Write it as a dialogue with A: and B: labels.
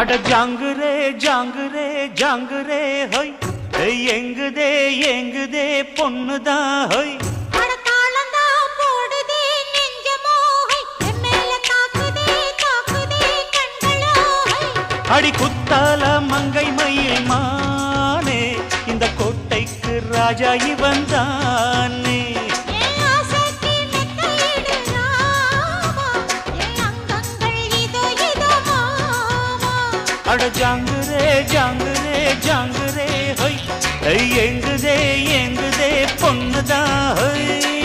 A: அட ஜாங்குரே ஜாங்குரே ஜாங்குரே ஹொய் எங்குதே எங்குதே பொண்ணுதான் ஹொய் அடி குத்தால மங்கை மயில் மானே இந்த கோட்டைக்கு ராஜா இவன் தானே அட ஜாங்குரே ஜாங்குரே ஜாங்குரே ஹொய் எங்குதே எங்குதே பொண்ணுதான் ஹொய்